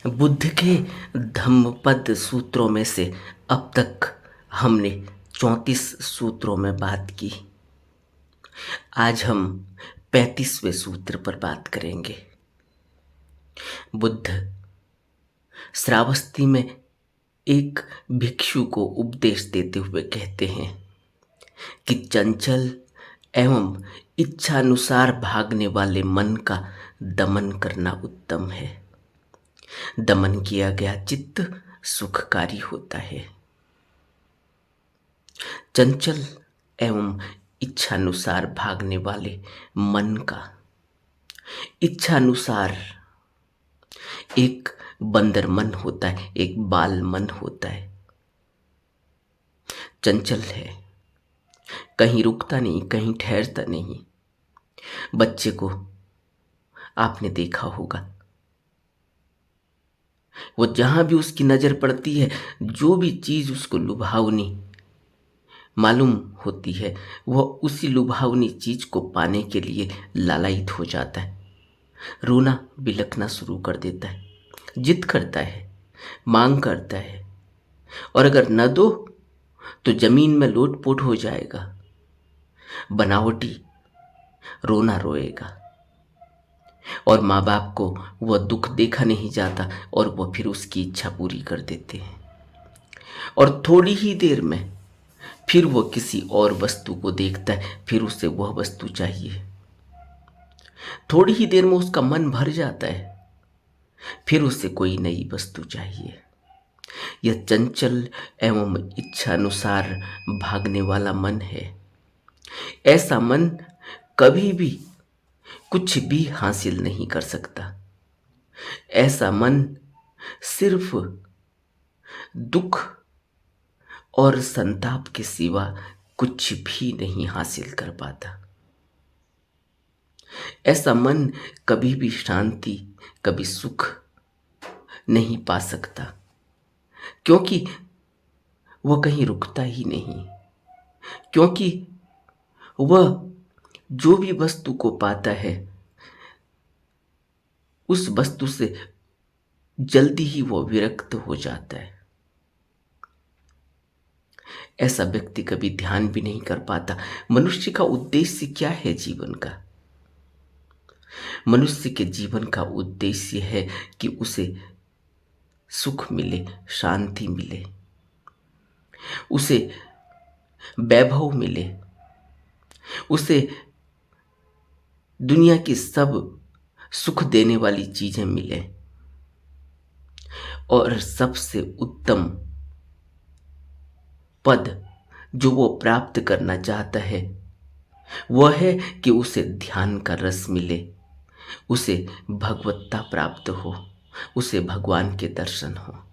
बुद्ध के धम्मपद सूत्रों में से अब तक हमने 34 सूत्रों में बात की। आज हम 35वें सूत्र पर बात करेंगे। बुद्ध श्रावस्ती में एक भिक्षु को उपदेश देते हुए कहते हैं कि चंचल एवं इच्छानुसार भागने वाले मन का दमन करना उत्तम है। दमन किया गया चित्त सुखकारी होता है। चंचल एवं इच्छानुसार भागने वाले मन का, इच्छानुसार एक बंदर मन होता है, एक बाल मन होता है। चंचल है, कहीं रुकता नहीं, कहीं ठहरता नहीं। बच्चे को आपने देखा होगा, वो जहां भी उसकी नजर पड़ती है, जो भी चीज उसको लुभावनी मालूम होती है, वह उसी लुभावनी चीज को पाने के लिए लालायित हो जाता है। रोना बिलखना शुरू कर देता है, जिद करता है, मांग करता है, और अगर न दो तो जमीन में लोटपोट हो जाएगा। बनावटी रोना रोएगा और माँ बाप को वह दुख देखा नहीं जाता और वह फिर उसकी इच्छा पूरी कर देते हैं। और थोड़ी ही देर में फिर वह किसी और वस्तु को देखता है, फिर उसे वह वस्तु चाहिए। थोड़ी ही देर में उसका मन भर जाता है, फिर उसे कोई नई वस्तु चाहिए। यह चंचल एवं इच्छानुसार भागने वाला मन है। ऐसा मन कभी भी कुछ भी हासिल नहीं कर सकता। ऐसा मन सिर्फ दुख और संताप के सिवा कुछ भी नहीं हासिल कर पाता। ऐसा मन कभी भी शांति, कभी सुख नहीं पा सकता, क्योंकि वह कहीं रुकता ही नहीं। क्योंकि वह जो भी वस्तु को पाता है, उस वस्तु से जल्दी ही वह विरक्त हो जाता है। ऐसा व्यक्ति कभी ध्यान भी नहीं कर पाता। मनुष्य का उद्देश्य क्या है जीवन का? मनुष्य के जीवन का उद्देश्य है कि उसे सुख मिले, शांति मिले, उसे वैभव मिले, उसे दुनिया की सब सुख देने वाली चीजें मिले। और सबसे उत्तम पद जो वो प्राप्त करना चाहता है, वह है कि उसे ध्यान का रस मिले, उसे भगवत्ता प्राप्त हो, उसे भगवान के दर्शन हो।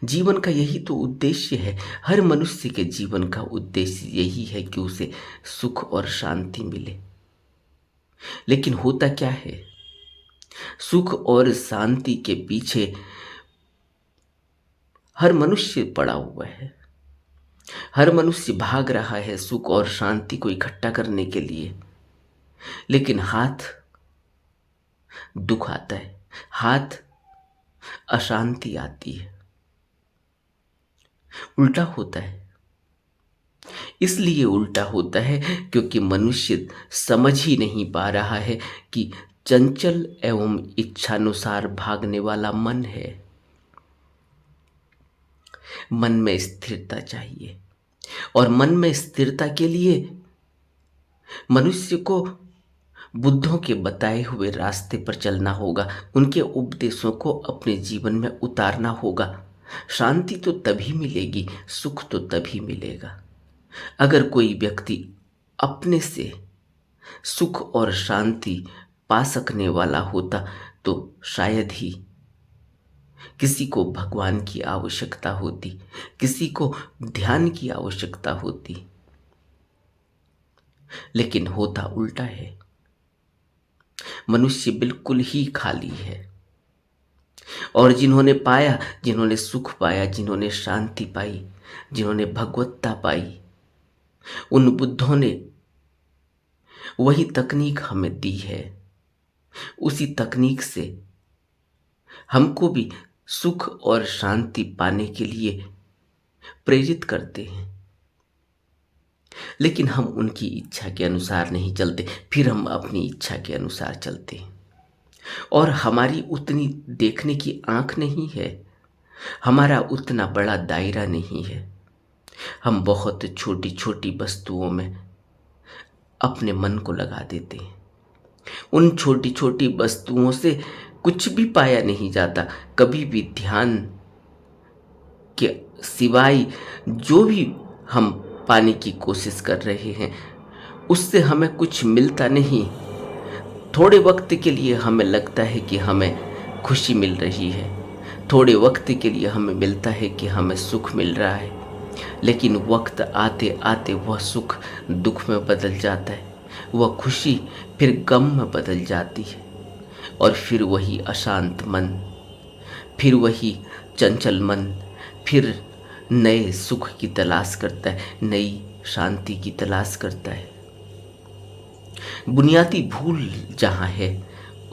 जीवन का यही तो उद्देश्य है। हर मनुष्य के जीवन का उद्देश्य यही है कि उसे सुख और शांति मिले। लेकिन होता क्या है, सुख और शांति के पीछे हर मनुष्य पड़ा हुआ है। हर मनुष्य भाग रहा है सुख और शांति को इकट्ठा करने के लिए, लेकिन हाथ दुख आता है, हाथ अशांति आती है। उल्टा होता है। इसलिए उल्टा होता है क्योंकि मनुष्य समझ ही नहीं पा रहा है कि चंचल एवं इच्छानुसार भागने वाला मन है। मन में स्थिरता चाहिए, और मन में स्थिरता के लिए मनुष्य को बुद्धों के बताए हुए रास्ते पर चलना होगा, उनके उपदेशों को अपने जीवन में उतारना होगा। शांति तो तभी मिलेगी, सुख तो तभी मिलेगा अगर कोई व्यक्ति अपने से सुख और शांति पा सकने वाला होता, तो शायद ही किसी को भगवान की आवश्यकता होती, किसी को ध्यान की आवश्यकता होती। लेकिन होता उल्टा है। मनुष्य बिल्कुल ही खाली है, और जिन्होंने पाया, जिन्होंने सुख पाया, जिन्होंने शांति पाई, जिन्होंने भगवत्ता पाई, उन बुद्धों ने वही तकनीक हमें दी है। उसी तकनीक से हमको भी सुख और शांति पाने के लिए प्रेरित करते हैं, लेकिन हम उनकी इच्छा के अनुसार नहीं चलते, फिर हम अपनी इच्छा के अनुसार चलते हैं। और हमारी उतनी देखने की आंख नहीं है, हमारा उतना बड़ा दायरा नहीं है। हम बहुत छोटी छोटी वस्तुओं में अपने मन को लगा देते हैं। उन छोटी छोटी वस्तुओं से कुछ भी पाया नहीं जाता। कभी भी ध्यान के सिवाय जो भी हम पाने की कोशिश कर रहे हैं, उससे हमें कुछ मिलता नहीं। थोड़े वक्त के लिए हमें लगता है कि हमें खुशी मिल रही है, थोड़े वक्त के लिए हमें मिलता है कि हमें सुख मिल रहा है, लेकिन वक्त आते आते वह सुख दुख में बदल जाता है, वह खुशी फिर गम में बदल जाती है। और फिर वही अशांत मन, फिर वही चंचल मन, फिर नए सुख की तलाश करता है, नई शांति की तलाश करता है। बुनियादी भूल जहाँ है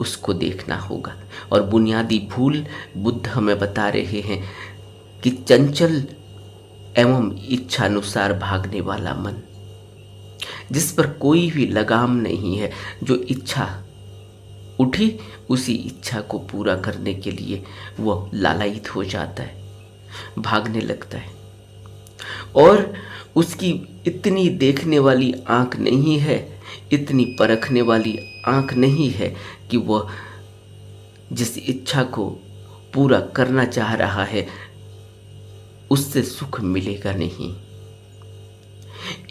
उसको देखना होगा। और बुनियादी भूल बुद्ध हमें बता रहे हैं कि चंचल एवं इच्छानुसार भागने वाला मन, जिस पर कोई भी लगाम नहीं है, जो इच्छा उठी उसी इच्छा को पूरा करने के लिए वह लालायित हो जाता है, भागने लगता है। और उसकी इतनी देखने वाली आंख नहीं है, इतनी परखने वाली आंख नहीं है कि वह जिस इच्छा को पूरा करना चाह रहा है उससे सुख मिलेगा नहीं।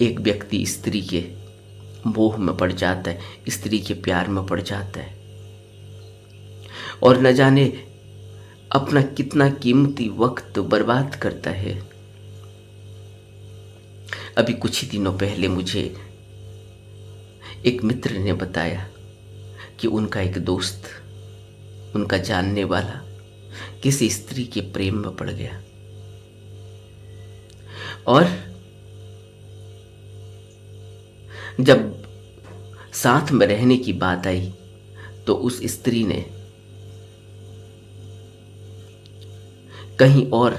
एक व्यक्ति स्त्री के मोह में पड़ जाता है, स्त्री के प्यार में पड़ जाता है, और न जाने अपना कितना कीमती वक्त बर्बाद करता है। अभी कुछ ही दिनों पहले मुझे एक मित्र ने बताया कि उनका एक दोस्त, उनका जानने वाला किसी स्त्री के प्रेम में पड़ गया, और जब साथ में रहने की बात आई तो उस स्त्री ने कहीं और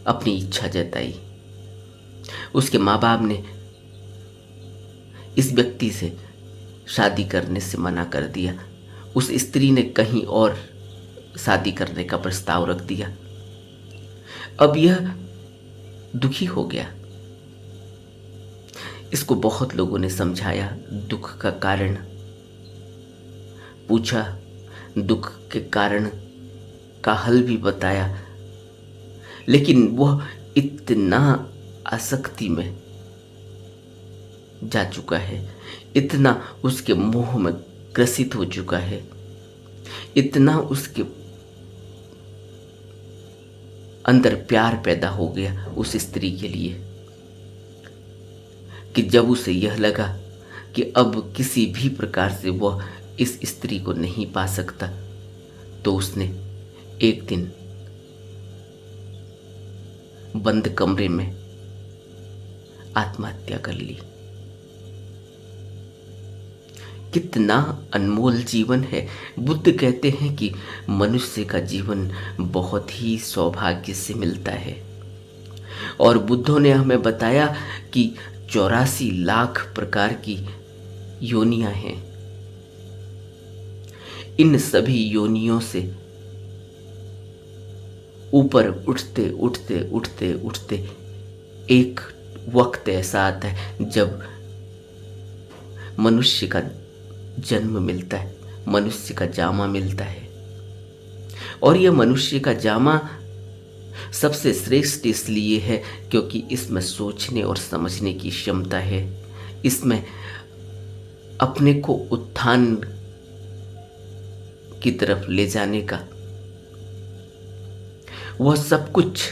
अपनी इच्छा जताई। उसके माँ बाप ने इस व्यक्ति से शादी करने से मना कर दिया। उस स्त्री ने कहीं और शादी करने का प्रस्ताव रख दिया। अब यह दुखी हो गया। इसको बहुत लोगों ने समझाया, दुख का कारण पूछा, दुख के कारण का हल भी बताया, लेकिन वह इतना आसक्ति में जा चुका है, इतना उसके मोह में ग्रसित हो चुका है, इतना उसके अंदर प्यार पैदा हो गया उस स्त्री के लिए कि जब उसे यह लगा कि अब किसी भी प्रकार से वह इस स्त्री को नहीं पा सकता, तो उसने एक दिन बंद कमरे में आत्महत्या कर ली। कितना अनमोल जीवन है। बुद्ध कहते हैं कि मनुष्य का जीवन बहुत ही सौभाग्य से मिलता है, और बुद्धों ने हमें बताया कि 84 लाख प्रकार की योनियां हैं। इन सभी योनियों से ऊपर उठते उठते उठते उठते एक वक्त ऐसा आता है जब मनुष्य का जन्म मिलता है, मनुष्य का जामा मिलता है। और यह मनुष्य का जामा सबसे श्रेष्ठ इसलिए है क्योंकि इसमें सोचने और समझने की क्षमता है, इसमें अपने को उत्थान की तरफ ले जाने का वह सब कुछ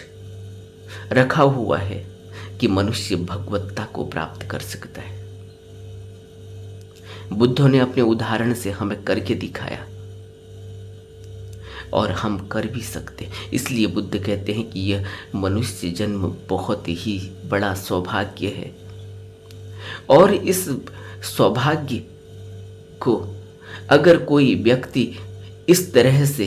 रखा हुआ है कि मनुष्य भगवत्ता को प्राप्त कर सकता है। बुद्धों ने अपने उदाहरण से हमें करके दिखाया, और हम कर भी सकते। इसलिए बुद्ध कहते हैं कि यह मनुष्य जन्म बहुत ही बड़ा सौभाग्य है, और इस सौभाग्य को अगर कोई व्यक्ति इस तरह से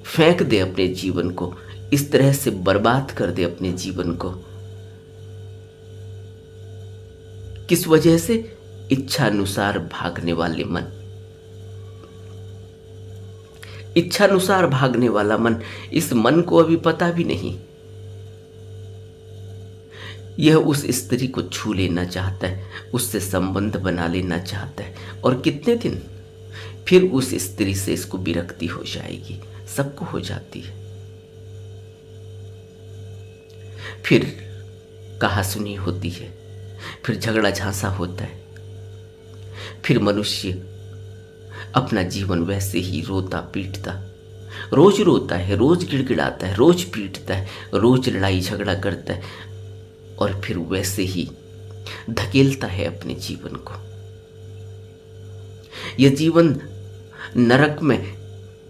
फेंक दे अपने जीवन को, इस तरह से बर्बाद कर दे अपने जीवन को, किस वजह से? इच्छानुसार भागने वाले मन। इच्छानुसार भागने वाला मन, इस मन को अभी पता भी नहीं, यह उस स्त्री को छू लेना चाहता है, उससे संबंध बना लेना चाहता है, और कितने दिन फिर उस स्त्री से इसको विरक्ति हो जाएगी, सबको हो जाती है। फिर कहासुनी होती है, फिर झगड़ा झांसा होता है, फिर मनुष्य अपना जीवन वैसे ही रोता पीटता, रोज रोता है, रोज गिड़गिड़ाता है, रोज पीटता है, रोज लड़ाई झगड़ा करता है, और फिर वैसे ही धकेलता है अपने जीवन को। यह जीवन नरक में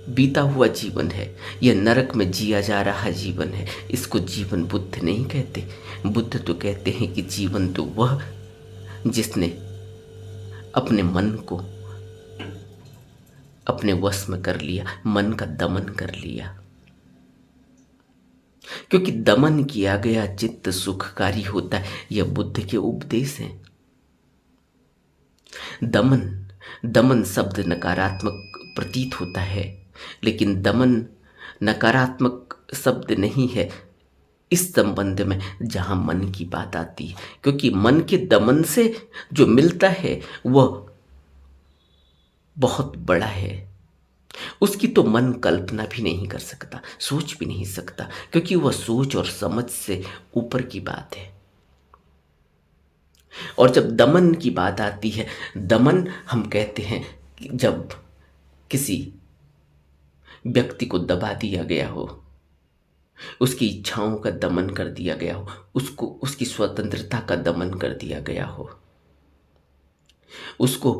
बीता हुआ जीवन है, यह नरक में जिया जा रहा जीवन है। इसको जीवन बुद्ध नहीं कहते। बुद्ध तो कहते हैं कि जीवन तो वह जिसने अपने मन को अपने वश में कर लिया, मन का दमन कर लिया। क्योंकि दमन किया गया चित्त सुखकारी होता है, यह बुद्ध के उपदेश हैं। दमन, दमन शब्द नकारात्मक प्रतीत होता है, लेकिन दमन नकारात्मक शब्द नहीं है इस संबंध में जहां मन की बात आती है। क्योंकि मन के दमन से जो मिलता है वह बहुत बड़ा है, उसकी तो मन कल्पना भी नहीं कर सकता, सोच भी नहीं सकता, क्योंकि वह सोच और समझ से ऊपर की बात है। और जब दमन की बात आती है, दमन हम कहते हैं कि जब किसी व्यक्ति को दबा दिया गया हो, उसकी इच्छाओं का दमन कर दिया गया हो, उसको उसकी स्वतंत्रता का दमन कर दिया गया हो, उसको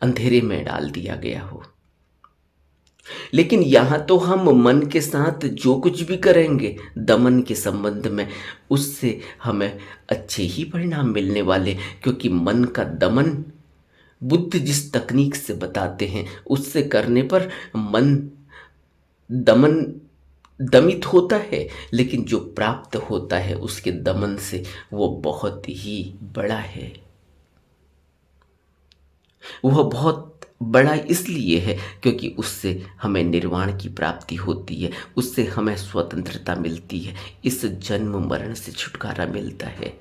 अंधेरे में डाल दिया गया हो। लेकिन यहां तो हम मन के साथ जो कुछ भी करेंगे दमन के संबंध में, उससे हमें अच्छे ही परिणाम मिलने वाले। क्योंकि मन का दमन बुद्ध जिस तकनीक से बताते हैं उससे करने पर मन दमन दमित होता है, लेकिन जो प्राप्त होता है उसके दमन से वो बहुत ही बड़ा है। वह बहुत बड़ा इसलिए है क्योंकि उससे हमें निर्वाण की प्राप्ति होती है, उससे हमें स्वतंत्रता मिलती है, इस जन्म मरण से छुटकारा मिलता है,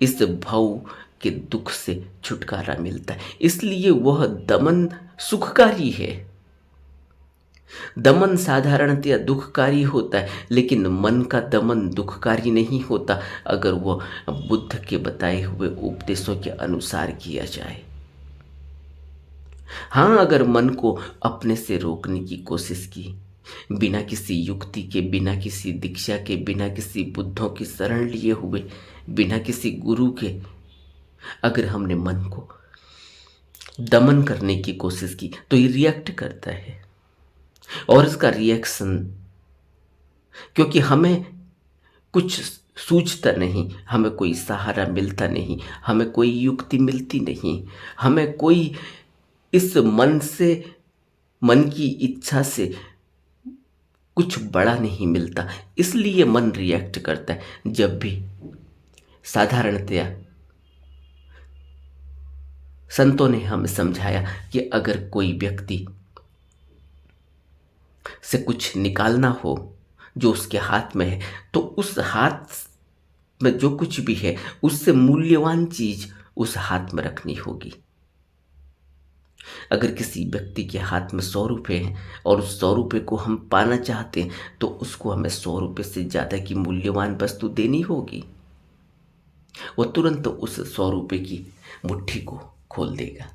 इस भव के दुख से छुटकारा मिलता है। इसलिए वह दमन सुखकारी है। दमन साधारणतया दुखकारी होता है, लेकिन मन का दमन दुखकारी नहीं होता अगर वह बुद्ध के बताए हुए उपदेशों के अनुसार किया जाए। हाँ, अगर मन को अपने से रोकने की कोशिश की, बिना किसी युक्ति के, बिना किसी दीक्षा के, बिना किसी बुद्धों की शरण लिए हुए, बिना किसी गुरु के, अगर हमने मन को दमन करने की कोशिश की तो ये रिएक्ट करता है। और इसका रिएक्शन, क्योंकि हमें कुछ सूझता नहीं, हमें कोई सहारा मिलता नहीं, हमें कोई युक्ति मिलती नहीं, हमें कोई इस मन से, मन की इच्छा से कुछ बड़ा नहीं मिलता, इसलिए मन रिएक्ट करता है। जब भी साधारणतया संतों ने हमें समझाया कि अगर कोई व्यक्ति से कुछ निकालना हो जो उसके हाथ में है, तो उस हाथ में जो कुछ भी है उससे मूल्यवान चीज उस हाथ में रखनी होगी। अगर किसी व्यक्ति के हाथ में 100 रुपये हैं और उस 100 रुपये को हम पाना चाहते हैं तो उसको हमें 100 रुपये से ज़्यादा की मूल्यवान वस्तु देनी होगी। वो तुरंत उस 100 रुपये की मुट्ठी को खोल देगा।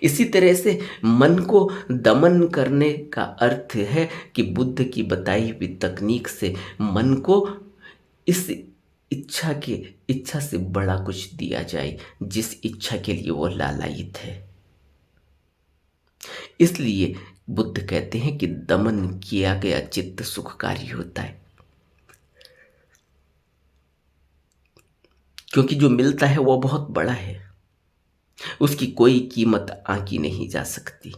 इसी तरह से मन को दमन करने का अर्थ है कि बुद्ध की बताई हुई तकनीक से मन को इस इच्छा से बड़ा कुछ दिया जाए जिस इच्छा के लिए वो लालायित है। इसलिए बुद्ध कहते हैं कि दमन किया गया चित्त सुखकारी होता है, क्योंकि जो मिलता है वो बहुत बड़ा है। उसकी कोई कीमत आंकी नहीं जा सकती।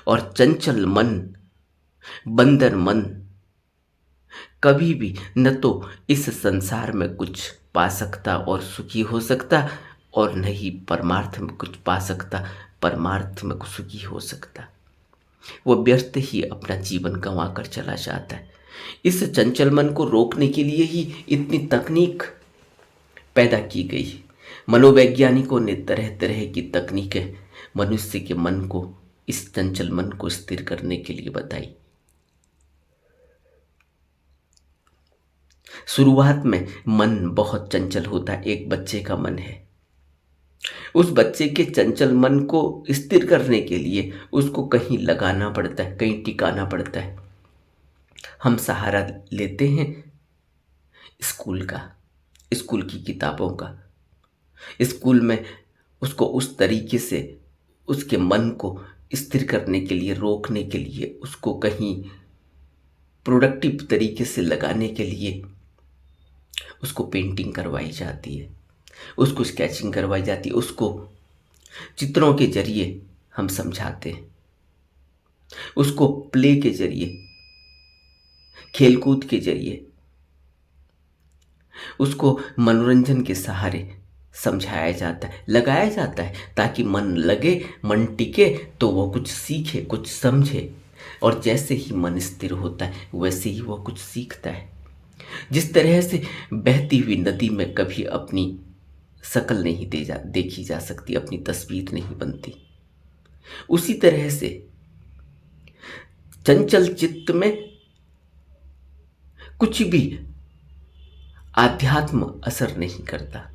और चंचल मन, बंदर मन कभी भी न तो इस संसार में कुछ पा सकता और सुखी हो सकता, और न ही परमार्थ में कुछ पा सकता, परमार्थ में कुछ सुखी हो सकता। वो व्यर्थ ही अपना जीवन गंवा कर चला जाता है। इस चंचल मन को रोकने के लिए ही इतनी तकनीक पैदा की गई। मनोवैज्ञानिकों ने तरह तरह की तकनीकें मनुष्य के मन को, इस चंचल मन को स्थिर करने के लिए बताई। शुरुआत में मन बहुत चंचल होता है। एक बच्चे का मन है, उस बच्चे के चंचल मन को स्थिर करने के लिए उसको कहीं लगाना पड़ता है, कहीं टिकाना पड़ता है। हम सहारा लेते हैं स्कूल का, स्कूल की किताबों का। स्कूल में उसको उस तरीके से उसके मन को स्थिर करने के लिए, रोकने के लिए, उसको कहीं प्रोडक्टिव तरीके से लगाने के लिए उसको पेंटिंग करवाई जाती है, उसको स्केचिंग करवाई जाती है, उसको चित्रों के जरिए हम समझाते हैं, उसको प्ले के जरिए, खेलकूद के जरिए, उसको मनोरंजन के सहारे समझाया जाता है, लगाया जाता है, ताकि मन लगे, मन टिके, तो वो कुछ सीखे, कुछ समझे। और जैसे ही मन स्थिर होता है वैसे ही वो कुछ सीखता है। जिस तरह से बहती हुई नदी में कभी अपनी शकल नहीं देखी जा सकती, अपनी तस्वीर नहीं बनती, उसी तरह से चंचल चित्त में कुछ भी आध्यात्म असर नहीं करता।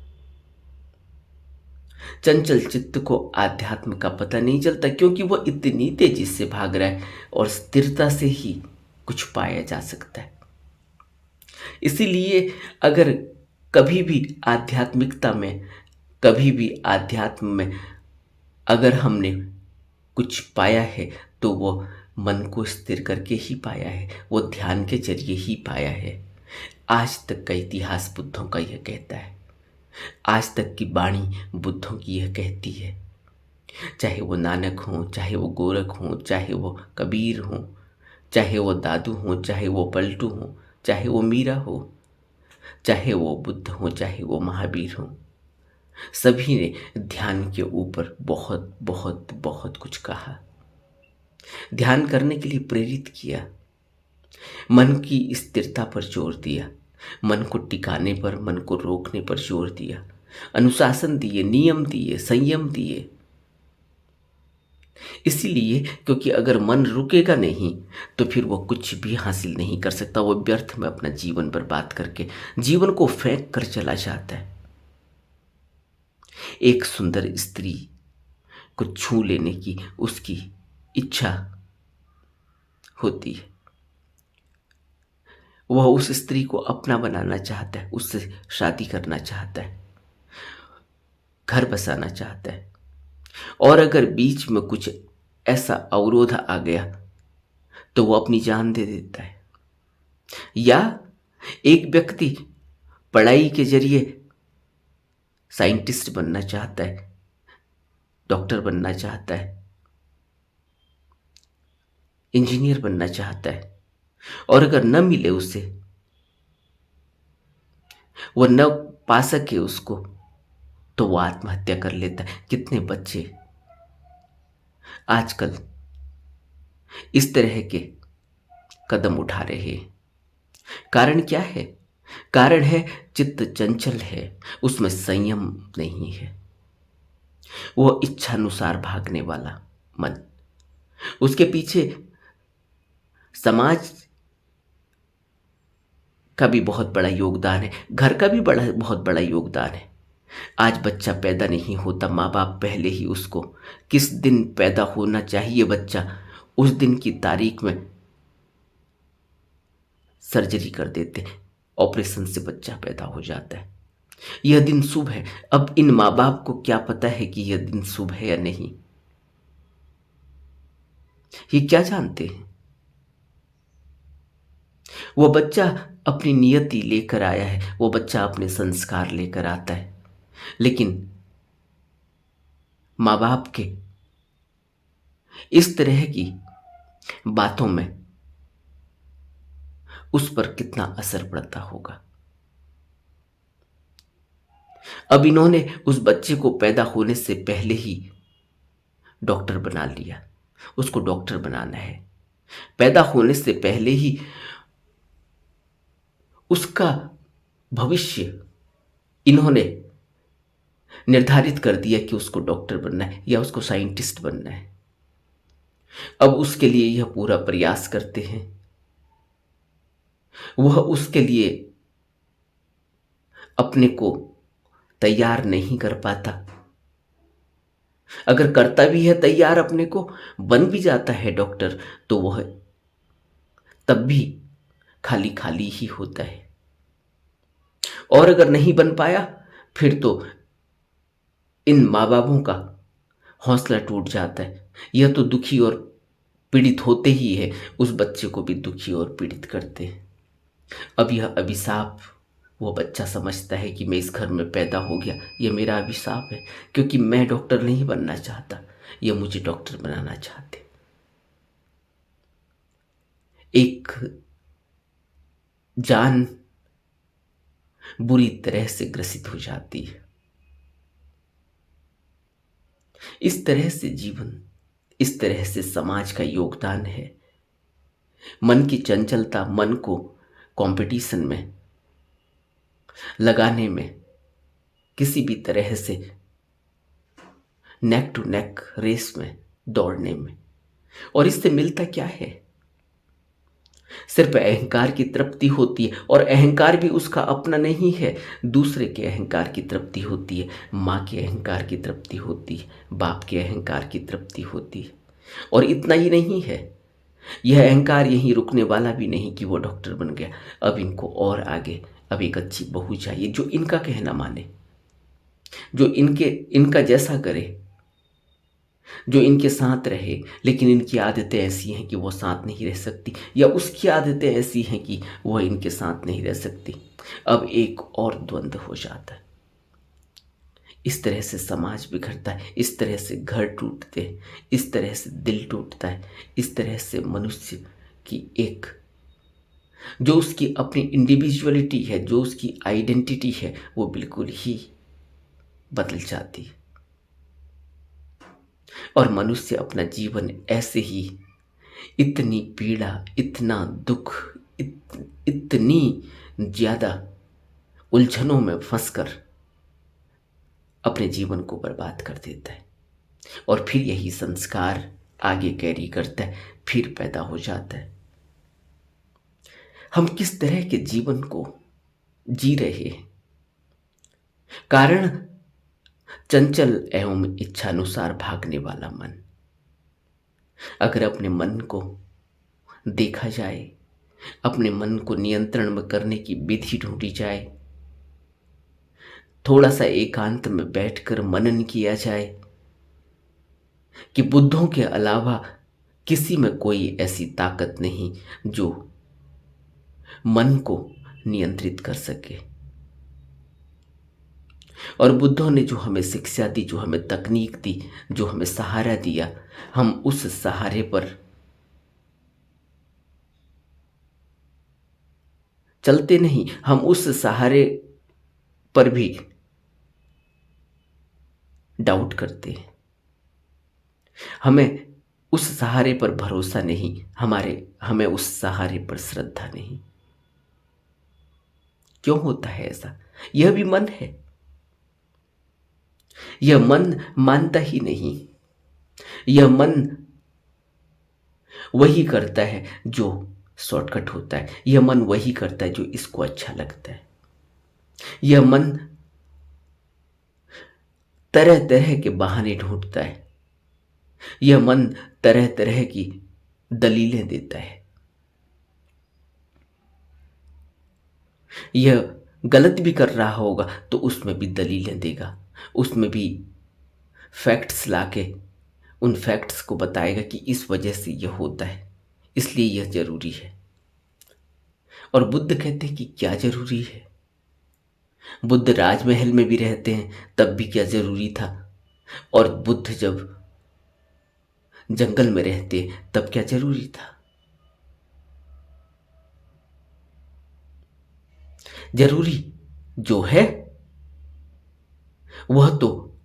चंचल चित्त को आध्यात्म का पता नहीं चलता, क्योंकि वो इतनी तेजी से भाग रहा है और स्थिरता से ही कुछ पाया जा सकता है। इसीलिए अगर कभी भी आध्यात्मिकता में, कभी भी आध्यात्म में अगर हमने कुछ पाया है तो वो मन को स्थिर करके ही पाया है, वो ध्यान के जरिए ही पाया है। आज तक का इतिहास बुद्धों का यह कहता है, आज तक की वाणी बुद्धों की यह कहती है। चाहे वो नानक हों, चाहे वो गोरख हों, चाहे वो कबीर हों, चाहे वो दादू हों, चाहे वो पलटू हों, चाहे वो मीरा हो, चाहे वो बुद्ध हों, चाहे वो महावीर हों, सभी ने ध्यान के ऊपर बहुत बहुत बहुत कुछ कहा, ध्यान करने के लिए प्रेरित किया, मन की स्थिरता पर जोर दिया, मन को टिकाने पर, मन को रोकने पर जोर दिया, अनुशासन दिए, नियम दिए, संयम दिए। इसीलिए क्योंकि अगर मन रुकेगा नहीं तो फिर वो कुछ भी हासिल नहीं कर सकता। वो व्यर्थ में अपना जीवन बर्बाद करके जीवन को फेंक कर चला जाता है। एक सुंदर स्त्री को छू लेने की उसकी इच्छा होती है, वह उस स्त्री को अपना बनाना चाहता है, उससे शादी करना चाहता है, घर बसाना चाहता है। और अगर बीच में कुछ ऐसा अवरोध आ गया तो वो अपनी जान दे देता है। या एक व्यक्ति पढ़ाई के जरिए साइंटिस्ट बनना चाहता है, डॉक्टर बनना चाहता है, इंजीनियर बनना चाहता है, और अगर न मिले उसे, वो न पा सके उसको, तो वो आत्महत्या कर लेता है। कितने बच्चे आजकल इस तरह के कदम उठा रहे हैं। कारण क्या है? कारण है चित्त चंचल है, उसमें संयम नहीं है, वो इच्छानुसार भागने वाला मन। उसके पीछे समाज का भी बहुत बड़ा योगदान है, घर का भी बहुत बड़ा योगदान है। आज बच्चा पैदा नहीं होता, माँ बाप पहले ही उसको किस दिन पैदा होना चाहिए बच्चा, उस दिन की तारीख में सर्जरी कर देते हैं, ऑपरेशन से बच्चा पैदा हो जाता है। यह दिन शुभ है। अब इन माँ बाप को क्या पता है कि यह दिन शुभ है या नहीं? ये क्या जानते हैं? वो बच्चा अपनी नियति लेकर आया है, वो बच्चा अपने संस्कार लेकर आता है, लेकिन माँ बाप के इस तरह की बातों में उस पर कितना असर पड़ता होगा। अब इन्होंने उस बच्चे को पैदा होने से पहले ही डॉक्टर बना लिया, उसको डॉक्टर बनाना है। पैदा होने से पहले ही उसका भविष्य इन्होंने निर्धारित कर दिया कि उसको डॉक्टर बनना है या उसको साइंटिस्ट बनना है। अब उसके लिए यह पूरा प्रयास करते हैं। वह उसके लिए अपने को तैयार नहीं कर पाता। अगर करता भी है तैयार, अपने को बन भी जाता है डॉक्टर, तो वह तब भी खाली खाली ही होता है। और अगर नहीं बन पाया, फिर तो इन माँ बापों का हौसला टूट जाता है। यह तो दुखी और पीड़ित होते ही है, उस बच्चे को भी दुखी और पीड़ित करते हैं। अब यह अभिशाप वो बच्चा समझता है कि मैं इस घर में पैदा हो गया, यह मेरा अभिशाप है, क्योंकि मैं डॉक्टर नहीं बनना चाहता, यह मुझे डॉक्टर बनाना चाहते। एक जान बुरी तरह से ग्रसित हो जाती है। इस तरह से जीवन, इस तरह से समाज का योगदान है। मन की चंचलता मन को कंपटीशन में लगाने में, किसी भी तरह से नेक टू नेक रेस में दौड़ने में। और इससे मिलता क्या है? सिर्फ अहंकार की तृप्ति होती है, और अहंकार भी उसका अपना नहीं है, दूसरे के अहंकार की तृप्ति होती है। माँ के अहंकार की तृप्ति होती है, बाप के अहंकार की तृप्ति होती है। और इतना ही नहीं है, यह अहंकार यहीं रुकने वाला भी नहीं कि वो डॉक्टर बन गया। अब इनको और आगे, अब एक अच्छी बहू चाहिए जो इनका कहना माने, जो इनका जैसा करे, जो इनके साथ रहे। लेकिन इनकी आदतें ऐसी हैं कि वो साथ नहीं रह सकती, या उसकी आदतें ऐसी हैं कि वह इनके साथ नहीं रह सकती। अब एक और द्वंद्व हो जाता है। इस तरह से समाज बिखरता है, इस तरह से घर टूटते हैं, इस तरह से दिल टूटता है, इस तरह से मनुष्य की एक जो उसकी अपनी इंडिविजुअलिटी है, जो उसकी आइडेंटिटी है, वो बिल्कुल ही बदल जाती है। और मनुष्य अपना जीवन ऐसे ही इतनी पीड़ा, इतना दुख, इतनी ज्यादा उलझनों में फंसकर अपने जीवन को बर्बाद कर देता है। और फिर यही संस्कार आगे कैरी करता है, फिर पैदा हो जाता है। हम किस तरह के जीवन को जी रहे हैं? कारण चंचल एवं इच्छानुसार भागने वाला मन। अगर अपने मन को देखा जाए, अपने मन को नियंत्रण में करने की विधि ढूंढी जाए, थोड़ा सा एकांत में बैठकर मनन किया जाए कि बुद्धों के अलावा किसी में कोई ऐसी ताकत नहीं जो मन को नियंत्रित कर सके। और बुद्धों ने जो हमें शिक्षा दी, जो हमें तकनीक दी, जो हमें सहारा दिया, हम उस सहारे पर चलते नहीं, हम उस सहारे पर भी डाउट करते हैं। हमें उस सहारे पर भरोसा नहीं, हमें उस सहारे पर श्रद्धा नहीं। क्यों होता है ऐसा? यह भी मन है। यह मन मानता ही नहीं। यह मन वही करता है जो शॉर्टकट होता है। यह मन वही करता है जो इसको अच्छा लगता है। यह मन तरह तरह के बहाने ढूंढता है। यह मन तरह तरह की दलीलें देता है। यह गलत भी कर रहा होगा तो उसमें भी दलीलें देगा, उसमें भी फैक्ट्स लाके उन फैक्ट्स को बताएगा कि इस वजह से यह होता है, इसलिए यह जरूरी है। और बुद्ध कहते हैं कि क्या जरूरी है? बुद्ध राजमहल में भी रहते हैं, तब भी क्या जरूरी था और बुद्ध जब जंगल में रहते तब क्या जरूरी था? जरूरी जो है वह तो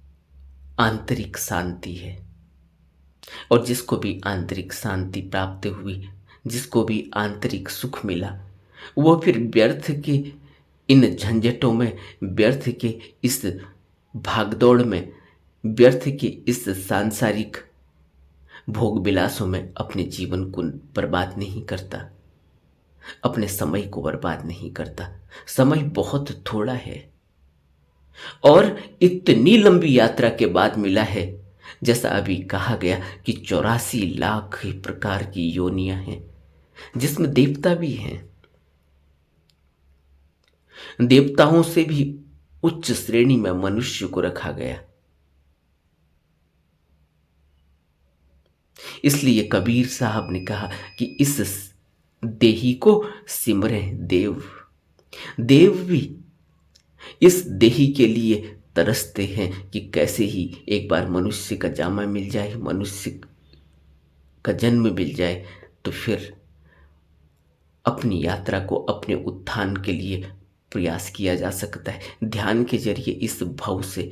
आंतरिक शांति है। और जिसको भी आंतरिक शांति प्राप्त हुई, जिसको भी आंतरिक सुख मिला, वह फिर व्यर्थ के इन झंझटों में, व्यर्थ के इस भागदौड़ में, व्यर्थ के इस सांसारिक भोग विलासों में अपने जीवन को बर्बाद नहीं करता, अपने समय को बर्बाद नहीं करता। समय बहुत थोड़ा है और इतनी लंबी यात्रा के बाद मिला है, जैसा अभी कहा गया कि 84 लाख प्रकार की योनियां हैं, जिसमें देवता भी हैं। देवताओं से भी उच्च श्रेणी में मनुष्य को रखा गया। इसलिए कबीर साहब ने कहा कि इस देही को सिमरें देव। देव भी इस देही के लिए तरसते हैं कि कैसे ही एक बार मनुष्य का जामा मिल जाए, मनुष्य का जन्म मिल जाए, तो फिर अपनी यात्रा को, अपने उत्थान के लिए प्रयास किया जा सकता है। ध्यान के जरिए इस भव से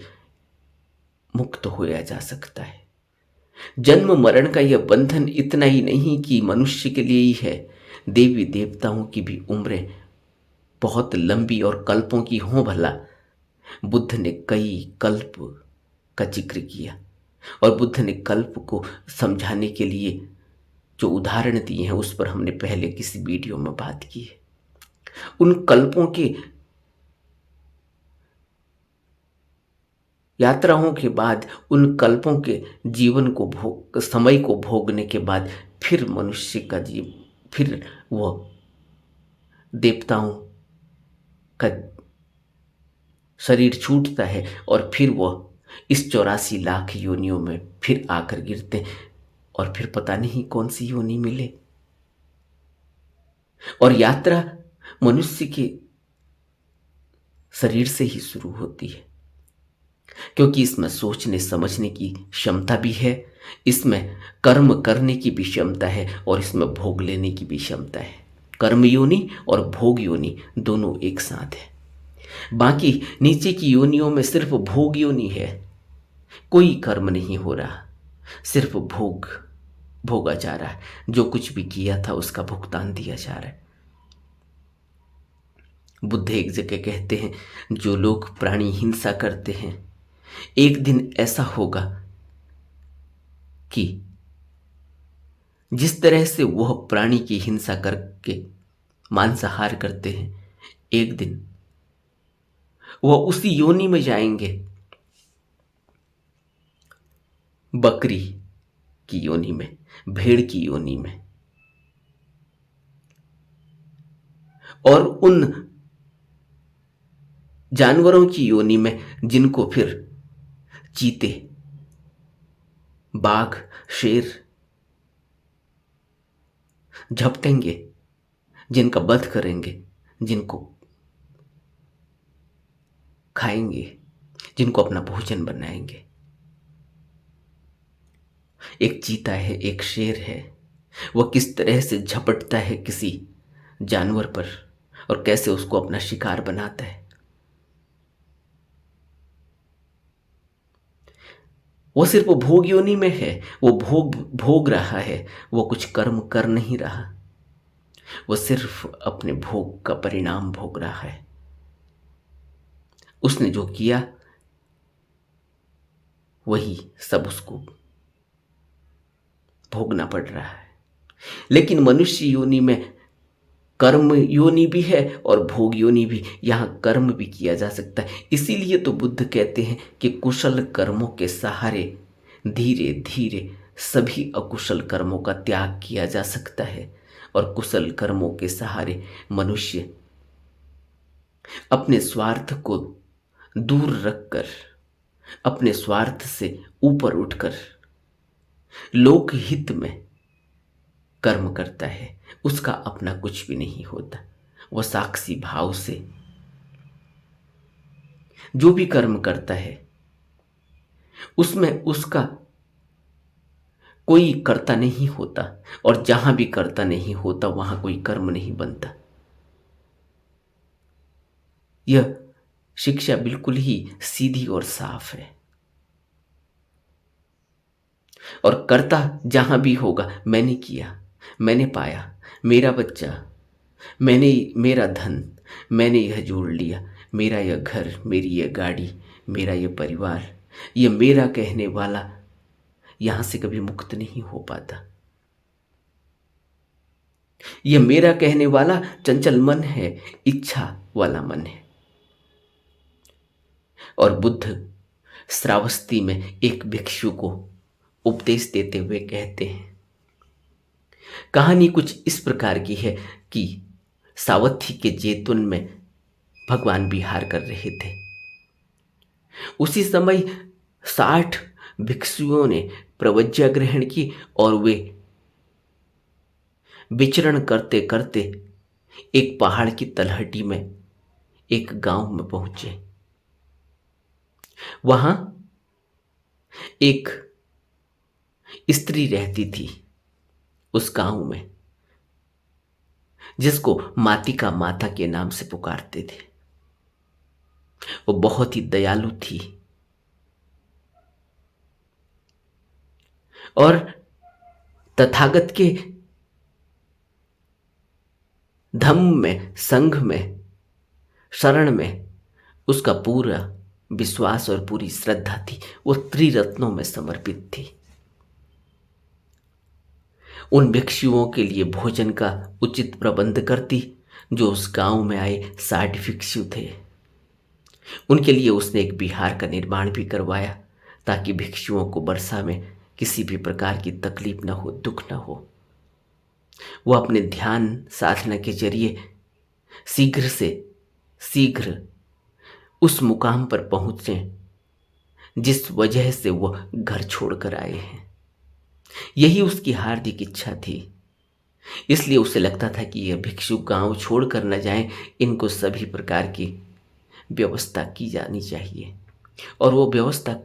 मुक्त होया जा सकता है। जन्म मरण का यह बंधन इतना ही नहीं कि मनुष्य के लिए ही है, देवी देवताओं की भी उम्रें बहुत लंबी और कल्पों की हों भला। बुद्ध ने कई कल्प का जिक्र किया और बुद्ध ने कल्प को समझाने के लिए जो उदाहरण दिए हैं उस पर हमने पहले किसी वीडियो में बात की है। उन कल्पों के यात्राओं के बाद, उन कल्पों के जीवन को समय को भोगने के बाद फिर मनुष्य का फिर वह देवताओं का शरीर छूटता है और फिर वह इस 84 लाख योनियों में फिर आकर गिरते और फिर पता नहीं कौन सी योनि मिले। और यात्रा मनुष्य के शरीर से ही शुरू होती है, क्योंकि इसमें सोचने समझने की क्षमता भी है, इसमें कर्म करने की भी क्षमता है और इसमें भोग लेने की भी क्षमता है। कर्म योनि और भोग योनि दोनों एक साथ है। बाकी नीचे की योनियों में सिर्फ भोग योनि है, कोई कर्म नहीं हो रहा, सिर्फ भोग भोगा जा रहा है। जो कुछ भी किया था उसका भुगतान दिया जा रहा है। बुद्ध एक जगह कहते हैं, जो लोग प्राणी हिंसा करते हैं, एक दिन ऐसा होगा कि जिस तरह से वह प्राणी की हिंसा करके मांसाहार करते हैं, एक दिन वह उसी योनि में जाएंगे, बकरी की योनि में, भेड़ की योनि में, और उन जानवरों की योनि में जिनको फिर चीते, बाघ, शेर झपटेंगे, जिनका वध करेंगे, जिनको खाएंगे, जिनको अपना भोजन बनाएंगे। एक चीता है, एक शेर है, वह किस तरह से झपटता है किसी जानवर पर और कैसे उसको अपना शिकार बनाता है। वो सिर्फ भोग योनि में है, वो भोग रहा है, वो कुछ कर्म कर नहीं रहा, वो सिर्फ अपने भोग का परिणाम भोग रहा है। उसने जो किया वही सब उसको भोगना पड़ रहा है। लेकिन मनुष्य योनि में कर्म योनि भी है और भोग योनि भी, यहां कर्म भी किया जा सकता है। इसीलिए तो बुद्ध कहते हैं कि कुशल कर्मों के सहारे धीरे धीरे सभी अकुशल कर्मों का त्याग किया जा सकता है और कुशल कर्मों के सहारे मनुष्य अपने स्वार्थ को दूर रखकर, अपने स्वार्थ से ऊपर उठकर लोक हित में कर्म करता है। उसका अपना कुछ भी नहीं होता, वह साक्षी भाव से जो भी कर्म करता है उसमें उसका कोई कर्ता नहीं होता, और जहां भी कर्ता नहीं होता वहां कोई कर्म नहीं बनता। यह शिक्षा बिल्कुल ही सीधी और साफ है। और कर्ता जहां भी होगा, मैंने किया, मैंने पाया, मेरा बच्चा, मैंने, मेरा धन, मैंने यह जोड़ लिया, मेरा यह घर, मेरी यह गाड़ी, मेरा यह परिवार, यह मेरा कहने वाला यहां से कभी मुक्त नहीं हो पाता। यह मेरा कहने वाला चंचल मन है, इच्छा वाला मन है। और बुद्ध श्रावस्ती में एक भिक्षु को उपदेश देते हुए कहते हैं, कहानी कुछ इस प्रकार की है कि सावथी के जैतून में भगवान विहार कर रहे थे। उसी समय 60 भिक्षुओं ने प्रवज्ञा ग्रहण की और वे विचरण करते करते एक पहाड़ की तलहटी में एक गांव में पहुंचे। वहां एक स्त्री रहती थी उस गांव में, जिसको मातिका माता के नाम से पुकारते थे। वो बहुत ही दयालु थी और तथागत के धम्म में, संघ में, शरण में उसका पूरा विश्वास और पूरी श्रद्धा थी। वो त्रिरत्नों में समर्पित थी। उन भिक्षुओं के लिए भोजन का उचित प्रबंध करती जो उस गांव में आए 60 भिक्षु थे। उनके लिए उसने एक विहार का निर्माण भी करवाया ताकि भिक्षुओं को वर्षा में किसी भी प्रकार की तकलीफ न हो, दुख न हो। वो अपने ध्यान साधना के जरिए शीघ्र से शीघ्र उस मुकाम पर पहुंचे जिस वजह से वो घर छोड़कर आए हैं। यही उसकी हार्दिक इच्छा थी। इसलिए उसे लगता था कि यह भिक्षु गांव छोड़कर न जाएं, इनको सभी प्रकार की व्यवस्था की जानी चाहिए। और वो व्यवस्था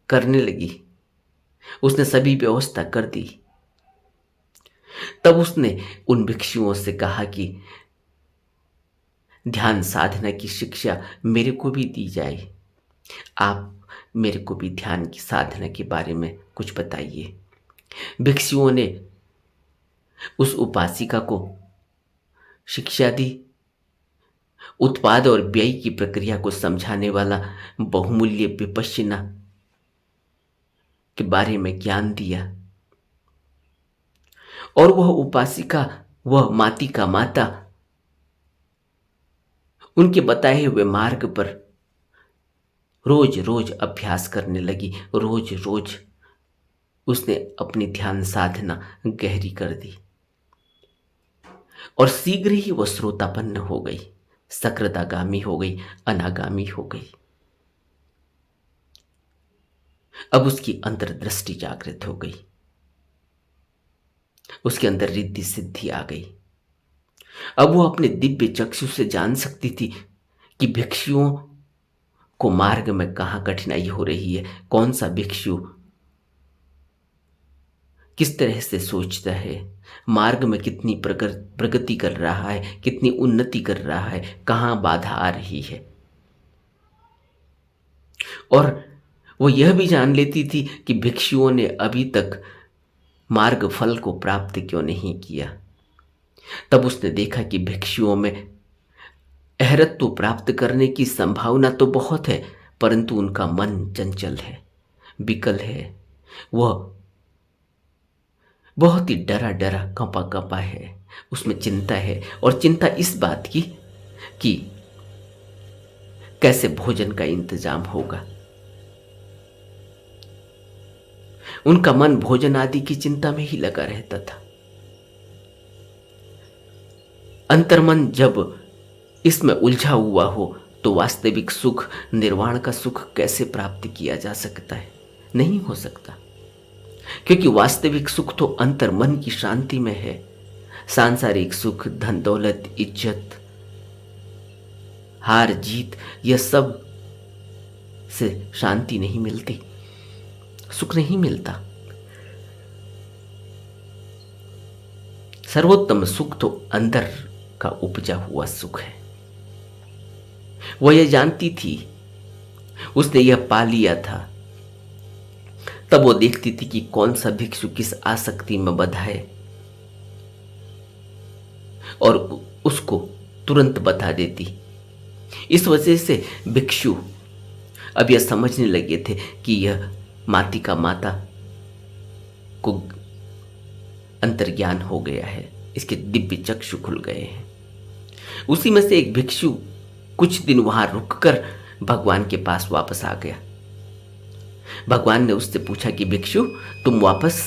करने लगी। उसने सभी व्यवस्था कर दी। तब उसने उन भिक्षुओं से कहा कि ध्यान साधना की शिक्षा मेरे को भी दी जाए। आप मेरे को भी ध्यान की साधना के बारे में कुछ बताइए। भिक्षुओं ने उस उपासिका को शिक्षा दी। उत्पाद और व्यय की प्रक्रिया को समझाने वाला बहुमूल्य विपश्यना के बारे में ज्ञान दिया। और वह उपासिका, वह मातिका माता उनके बताए हुए मार्ग पर रोज रोज अभ्यास करने लगी। रोज रोज उसने अपनी ध्यान साधना गहरी कर दी और शीघ्र ही वह श्रोतापन्न हो गई, सकृदागामी हो गई, अनागामी हो गई। अब उसकी अंतर्दृष्टि जागृत हो गई। उसके अंदर रिद्धि सिद्धि आ गई। अब वो अपने दिव्य चक्षु से जान सकती थी कि भिक्षुओं को मार्ग में कहां कठिनाई हो रही है, कौन सा भिक्षु किस तरह से सोचता है, मार्ग में कितनी प्रगति कर रहा है, कितनी उन्नति कर रहा है, कहां बाधा आ रही है। और वो यह भी जान लेती थी कि भिक्षुओं ने अभी तक मार्ग फल को प्राप्त क्यों नहीं किया। तब उसने देखा कि भिक्षुओं में अहरत्व प्राप्त करने की संभावना तो बहुत है, परंतु उनका मन चंचल है, विकल है। वह बहुत ही डरा डरा कंपा कंपा है। उसमें चिंता है, और चिंता इस बात की कि कैसे भोजन का इंतजाम होगा। उनका मन भोजन आदि की चिंता में ही लगा रहता था। अंतर्मन जब इसमें उलझा हुआ हो तो वास्तविक सुख, निर्वाण का सुख कैसे प्राप्त किया जा सकता है? नहीं हो सकता, क्योंकि वास्तविक सुख तो अंतर्मन की शांति में है। सांसारिक सुख, धन दौलत, इज्जत, हार जीत, यह सब से शांति नहीं मिलती, सुख नहीं मिलता। सर्वोत्तम सुख तो अंदर का उपजा हुआ सुख है। वह यह जानती थी, उसने यह पा लिया था। तब वो देखती थी कि कौन सा भिक्षु किस आसक्ति में बंधा है और उसको तुरंत बता देती। इस वजह से भिक्षु अब यह समझने लगे थे कि यह मातिका माता को अंतर्ज्ञान हो गया है, इसके दिव्य चक्षु खुल गए हैं। उसी में से एक भिक्षु कुछ दिन वहां रुककर भगवान के पास वापस आ गया। भगवान ने उससे पूछा कि भिक्षु, तुम वापस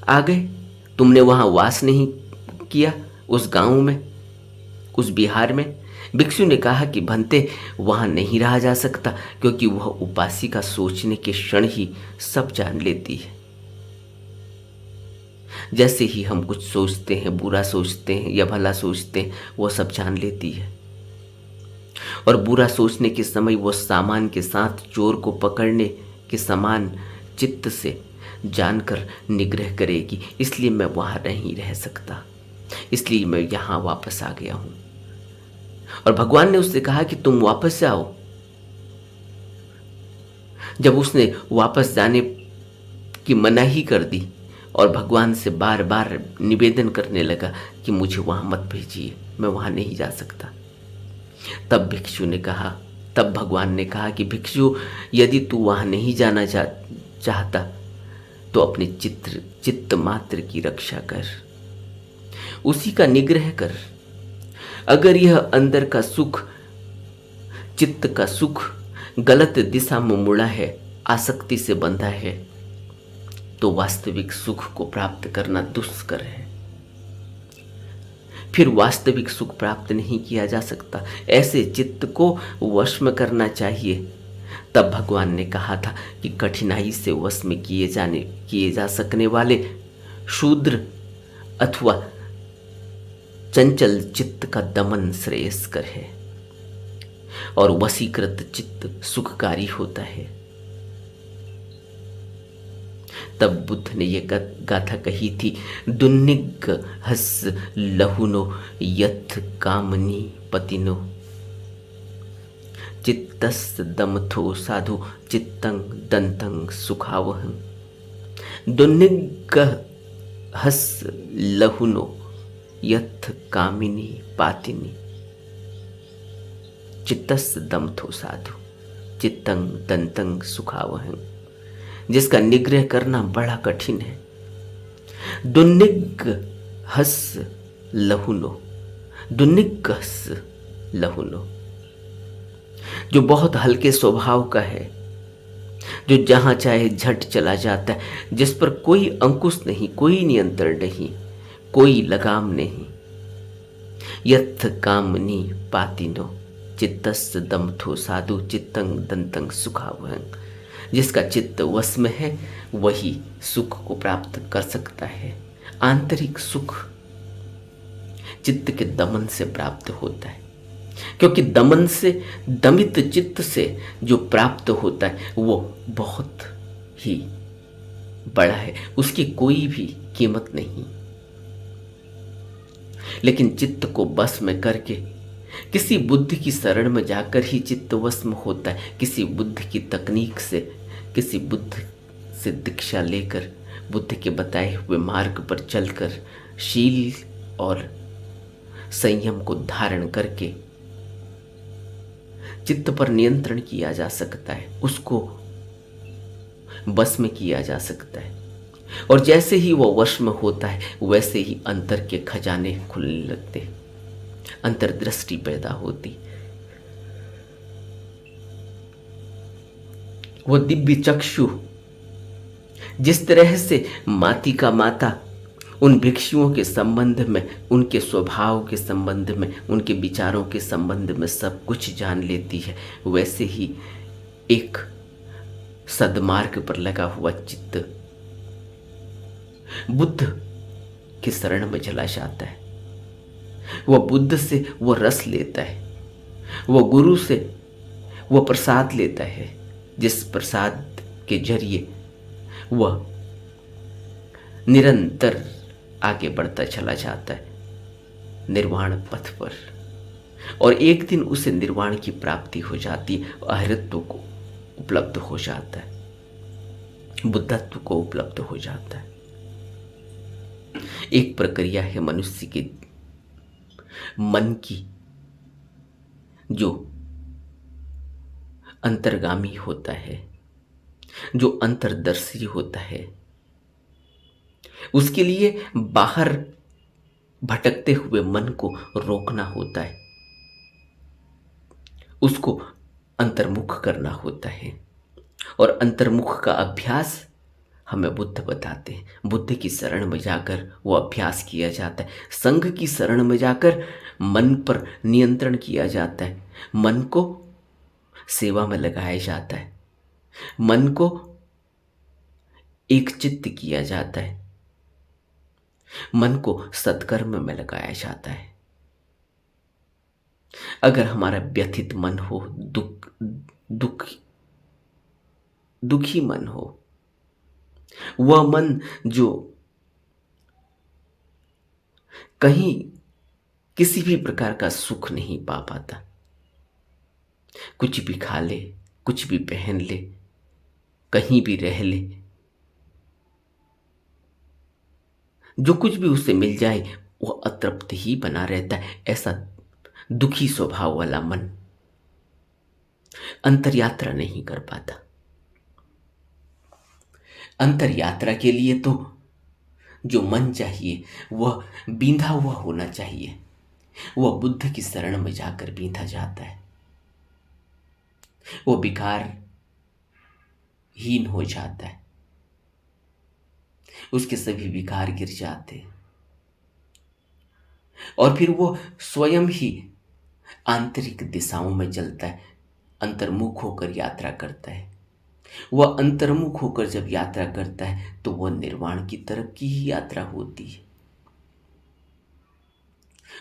आ गए, तुमने वहां वास नहीं किया, उस गांव में, उस बिहार में? भिक्षु ने कहा कि भंते, वहां नहीं रहा जा सकता, क्योंकि वह उपासिका सोचने के क्षण ही सब जान लेती है। जैसे ही हम कुछ सोचते हैं, बुरा सोचते हैं या भला सोचते हैं, वह सब जान लेती है। और बुरा सोचने के समय वो सामान के साथ चोर को पकड़ने के समान चित्त से जानकर निग्रह करेगी। इसलिए मैं वहां नहीं रह सकता, इसलिए मैं यहां वापस आ गया हूं। और भगवान ने उससे कहा कि तुम वापस जाओ। जब उसने वापस जाने की मनाही कर दी और भगवान से बार बार निवेदन करने लगा कि मुझे वहां मत भेजिए, मैं वहां नहीं जा सकता, तब भगवान ने कहा कि भिक्षु, यदि तू वहां नहीं जाना चाहता तो अपने चित्त मात्र की रक्षा कर, उसी का निग्रह कर। अगर यह अंदर का सुख, चित्त का सुख गलत दिशा में मुड़ा है, आसक्ति से बंधा है, तो वास्तविक सुख को प्राप्त करना दुष्कर है। फिर वास्तविक सुख प्राप्त नहीं किया जा सकता। ऐसे चित्त को वश में करना चाहिए। तब भगवान ने कहा था कि कठिनाई से वश में किए जा सकने वाले शूद्र अथवा चंचल चित्त का दमन श्रेयस्कर है और वशीकृत चित्त सुखकारी होता है। तब बुद्ध ने यह गाथा कही थी, दुन्निग हस लहुनो यथ कामनी पतिनो चित्तस् दमथो साधु चित्तं दंतं सुखावहं। दुन्निग हस लहुनो यथ कामिनी पातिनी चित्तस् दमथो साधु चित्तं दंतं सुखावहं। जिसका निग्रह करना बड़ा कठिन है। दुन्निग हस लहुनो, दुन्निग हस लहुनो, जो बहुत हल्के स्वभाव का है, जो जहां चाहे झट चला जाता है, जिस पर कोई अंकुश नहीं, कोई नियंत्रण नहीं, कोई लगाम नहीं। यथ कामनी पातिनो चित्तस् दमथो साधु चित्तं दंतं सुखावहं। जिसका चित्त वश में है वही सुख को प्राप्त कर सकता है। आंतरिक सुख चित्त के दमन से प्राप्त होता है, क्योंकि दमन से, दमित चित्त से जो प्राप्त होता है वो बहुत ही बड़ा है, उसकी कोई भी कीमत नहीं। लेकिन चित्त को बस में करके, किसी बुद्ध की शरण में जाकर ही चित्त वश में होता है। किसी बुद्ध की तकनीक से, किसी बुद्ध से दीक्षा लेकर, बुद्ध के बताए हुए मार्ग पर चलकर, शील और संयम को धारण करके चित्त पर नियंत्रण किया जा सकता है, उसको वश में किया जा सकता है। और जैसे ही वो वश में होता है वैसे ही अंतर के खजाने खुलने लगते हैं, अंतर्दृष्टि पैदा होती। वो दिव्य चक्षु जिस तरह से मातिका माता उन भिक्षुओं के संबंध में, उनके स्वभाव के संबंध में, उनके विचारों के संबंध में सब कुछ जान लेती है, वैसे ही एक सद्मार्ग पर लगा हुआ चित्त बुद्ध की शरण में चला जाता है। वह बुद्ध से वो रस लेता है, वो गुरु से वो प्रसाद लेता है, जिस प्रसाद के जरिए वह निरंतर आगे बढ़ता चला जाता है निर्वाण पथ पर, और एक दिन उसे निर्वाण की प्राप्ति हो जाती है, अहरित्व को उपलब्ध हो जाता है, बुद्धत्व को उपलब्ध हो जाता है। एक प्रक्रिया है मनुष्य के मन की, जो अंतर्गामी होता है, जो अंतर्दर्शी होता है। उसके लिए बाहर भटकते हुए मन को रोकना होता है, उसको अंतर्मुख करना होता है, और अंतर्मुख का अभ्यास हमें बुद्ध बताते हैं। बुद्ध की शरण में जाकर वो अभ्यास किया जाता है। संघ की शरण में जाकर मन पर नियंत्रण किया जाता है, मन को सेवा में लगाया जाता है, मन को एक चित्त किया जाता है, मन को सत्कर्म में लगाया जाता है। अगर हमारा व्यथित मन हो, दुखी मन हो, वह मन जो कहीं किसी भी प्रकार का सुख नहीं पा पाता, कुछ भी खा ले, कुछ भी पहन ले, कहीं भी रह ले, जो कुछ भी उसे मिल जाए वह अतृप्त ही बना रहता है, ऐसा दुखी स्वभाव वाला मन अंतर यात्रा नहीं कर पाता। अंतर यात्रा के लिए तो जो मन चाहिए वह बींधा हुआ होना चाहिए, वह बुद्ध की शरण में जाकर बींधा जाता है, वो विकार हीन हो जाता है, उसके सभी विकार गिर जाते हैं, और फिर वो स्वयं ही आंतरिक दिशाओं में चलता है, अंतर्मुख होकर यात्रा करता है। वह अंतर्मुख होकर जब यात्रा करता है तो वह निर्वाण की तरफ की ही यात्रा होती है,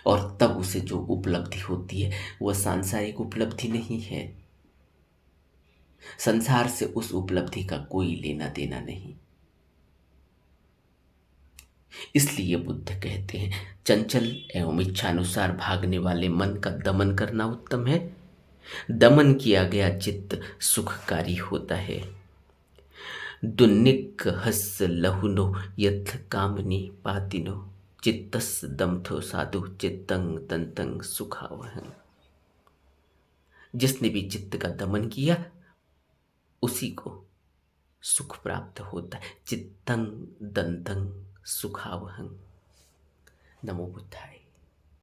और तब उसे जो उपलब्धि होती है वह सांसारिक उपलब्धि नहीं है। संसार से उस उपलब्धि का कोई लेना देना नहीं। इसलिए बुद्ध कहते हैं, चंचल एवं इच्छानुसार भागने वाले मन का दमन करना उत्तम है। दमन किया गया चित्त सुखकारी होता है। दुन्निक हस लहुनो यथ कामनी पातिनो चित्तस दमथो साधु चित्तंग तंतंग सुखावहन। जिसने भी चित्त का दमन किया उसी को सुख प्राप्त होता है। चित्तंग दंतंग सुखावहं। नमो बुद्धाय।